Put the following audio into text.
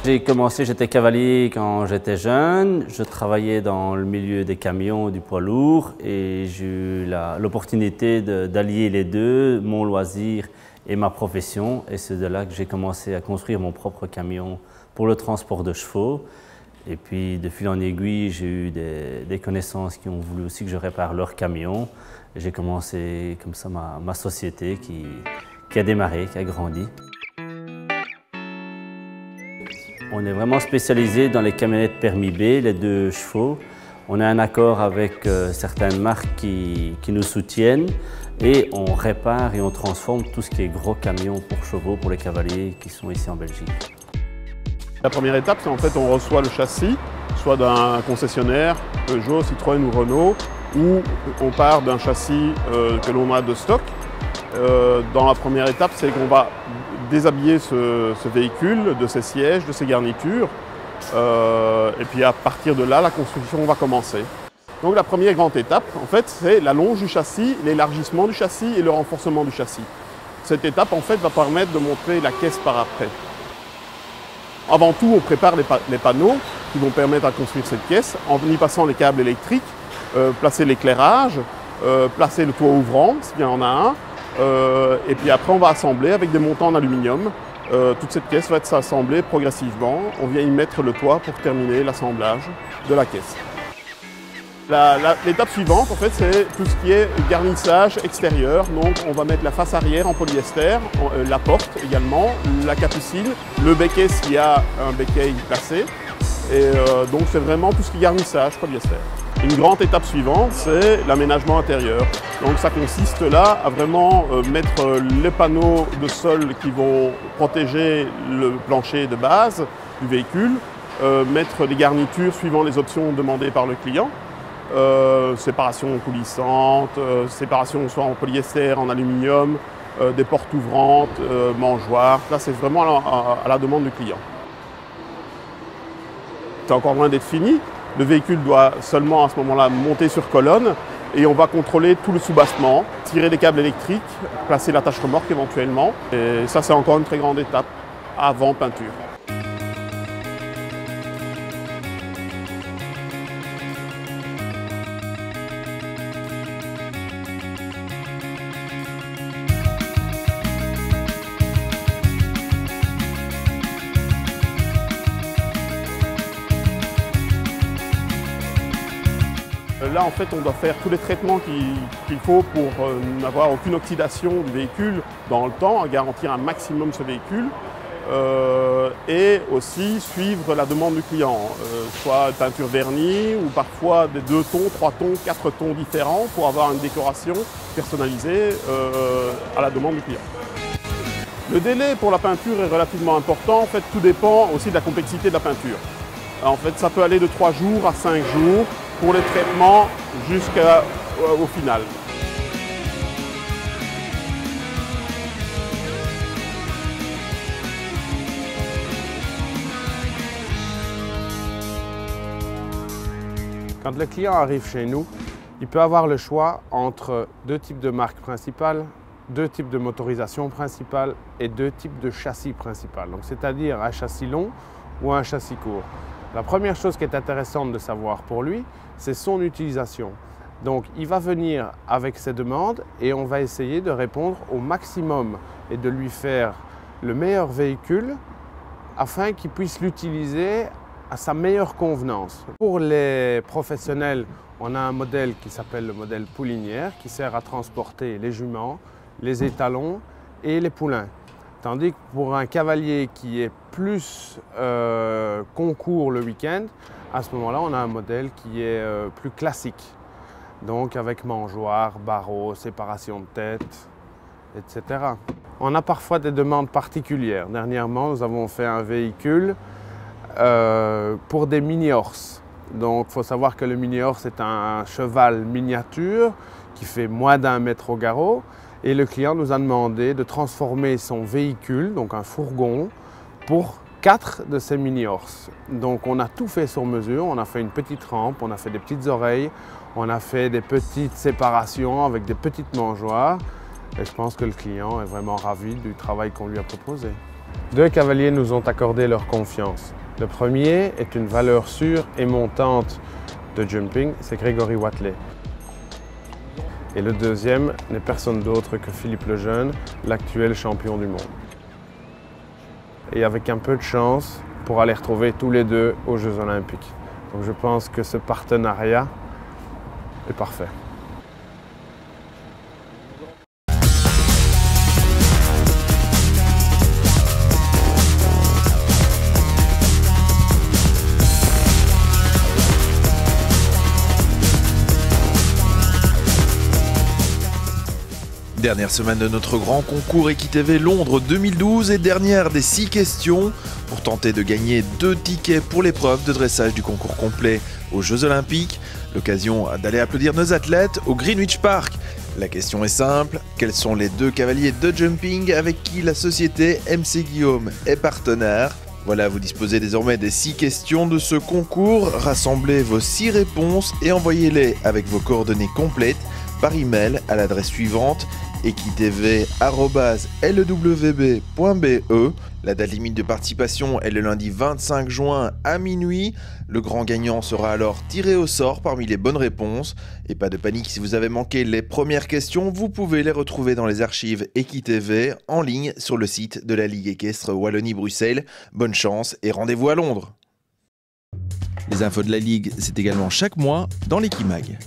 J'ai commencé, j'étais cavalier quand j'étais jeune. Je travaillais dans le milieu des camions, du poids lourd et j'ai eu l'opportunité d'allier les deux, mon loisir et ma profession. Et c'est de là que j'ai commencé à construire mon propre camion pour le transport de chevaux. Et puis de fil en aiguille, j'ai eu des connaissances qui ont voulu aussi que je répare leur camion. J'ai commencé comme ça ma société qui a démarré, qui a grandi. On est vraiment spécialisé dans les camionnettes permis B, les 2 chevaux. On a un accord avec certaines marques qui nous soutiennent et on répare et on transforme tout ce qui est gros camions pour chevaux, pour les cavaliers qui sont ici en Belgique. La première étape, c'est en fait on reçoit le châssis, soit d'un concessionnaire, Peugeot, Citroën ou Renault, ou on part d'un châssis que l'on a de stock. Dans la première étape, c'est qu'on va déshabiller ce véhicule de ses sièges, de ses garnitures. Et puis à partir de là, la construction va commencer. Donc la première grande étape, en fait, c'est la longe du châssis, l'élargissement du châssis et le renforcement du châssis. Cette étape, en fait, va permettre de montrer la caisse par après. Avant tout, on prépare les panneaux qui vont permettre à construire cette caisse en y passant les câbles électriques, placer l'éclairage, placer le toit ouvrant, s'il y en a un. Et puis après, on va assembler avec des montants en aluminium. Toute cette caisse va être assemblée progressivement. On vient y mettre le toit pour terminer l'assemblage de la caisse. L'étape suivante, en fait, c'est tout ce qui est garnissage extérieur. Donc, on va mettre la face arrière en polyester, la porte également, la capucine, le béquet s'il y a un béquet placé. Et donc, c'est vraiment tout ce qui est garnissage polyester. Une grande étape suivante, c'est l'aménagement intérieur. Donc ça consiste là à vraiment mettre les panneaux de sol qui vont protéger le plancher de base du véhicule, mettre les garnitures suivant les options demandées par le client, séparation coulissante, séparation soit en polyester, en aluminium, des portes ouvrantes, mangeoires. Là, c'est vraiment à la demande du client. C'est encore loin d'être fini. Le véhicule doit seulement à ce moment-là monter sur colonne et on va contrôler tout le soubassement, tirer les câbles électriques, placer l'attache remorque éventuellement. Et ça, c'est encore une très grande étape avant peinture. Là, en fait, on doit faire tous les traitements qu'il faut pour n'avoir aucune oxydation du véhicule dans le temps, garantir un maximum ce véhicule et aussi suivre la demande du client, soit peinture vernie ou parfois des 2 tons, 3 tons, 4 tons différents pour avoir une décoration personnalisée à la demande du client. Le délai pour la peinture est relativement important. En fait, tout dépend aussi de la complexité de la peinture. En fait, ça peut aller de 3 jours à 5 jours pour les traitements jusqu'au final. Quand le client arrive chez nous, il peut avoir le choix entre 2 types de marques principales, 2 types de motorisation principale et 2 types de châssis principal. Donc, c'est-à-dire un châssis long ou un châssis court. La première chose qui est intéressante de savoir pour lui, c'est son utilisation. Donc, il va venir avec ses demandes et on va essayer de répondre au maximum et de lui faire le meilleur véhicule afin qu'il puisse l'utiliser à sa meilleure convenance. Pour les professionnels, on a un modèle qui s'appelle le modèle poulinière qui sert à transporter les juments, les étalons et les poulains. Tandis que pour un cavalier qui est plus concours le week-end, à ce moment-là, on a un modèle qui est plus classique. Donc avec mangeoire, barreaux, séparation de tête, etc. On a parfois des demandes particulières. Dernièrement, nous avons fait un véhicule pour des mini-horses. Donc il faut savoir que le mini-horse est un cheval miniature qui fait moins d'1 mètre au garrot. Et le client nous a demandé de transformer son véhicule, donc un fourgon, pour 4 de ces mini-horses. Donc on a tout fait sur mesure, on a fait une petite rampe, on a fait des petites oreilles, on a fait des petites séparations avec des petites mangeoires. Et je pense que le client est vraiment ravi du travail qu'on lui a proposé. 2 cavaliers nous ont accordé leur confiance. Le premier est une valeur sûre et montante de jumping, c'est Grégory Watley. Et le deuxième n'est personne d'autre que Philippe Lejeune, l'actuel champion du monde. Et avec un peu de chance, pour aller retrouver tous les deux aux Jeux Olympiques. Donc je pense que ce partenariat est parfait. Dernière semaine de notre grand concours EquiTV Londres 2012 et dernière des 6 questions pour tenter de gagner 2 tickets pour l'épreuve de dressage du concours complet aux Jeux Olympiques. L'occasion d'aller applaudir nos athlètes au Greenwich Park. La question est simple, quels sont les 2 cavaliers de jumping avec qui la société MC Guillaume est partenaire? Voilà, vous disposez désormais des 6 questions de ce concours. Rassemblez vos 6 réponses et envoyez-les avec vos coordonnées complètes par email à l'adresse suivante equitv@lewb.be. La date limite de participation est le lundi 25 juin à minuit. Le grand gagnant sera alors tiré au sort parmi les bonnes réponses. Et pas de panique, si vous avez manqué les premières questions, vous pouvez les retrouver dans les archives EquiTV en ligne sur le site de la Ligue équestre Wallonie-Bruxelles. Bonne chance et rendez-vous à Londres. Les infos de la Ligue, c'est également chaque mois dans l'Equimag.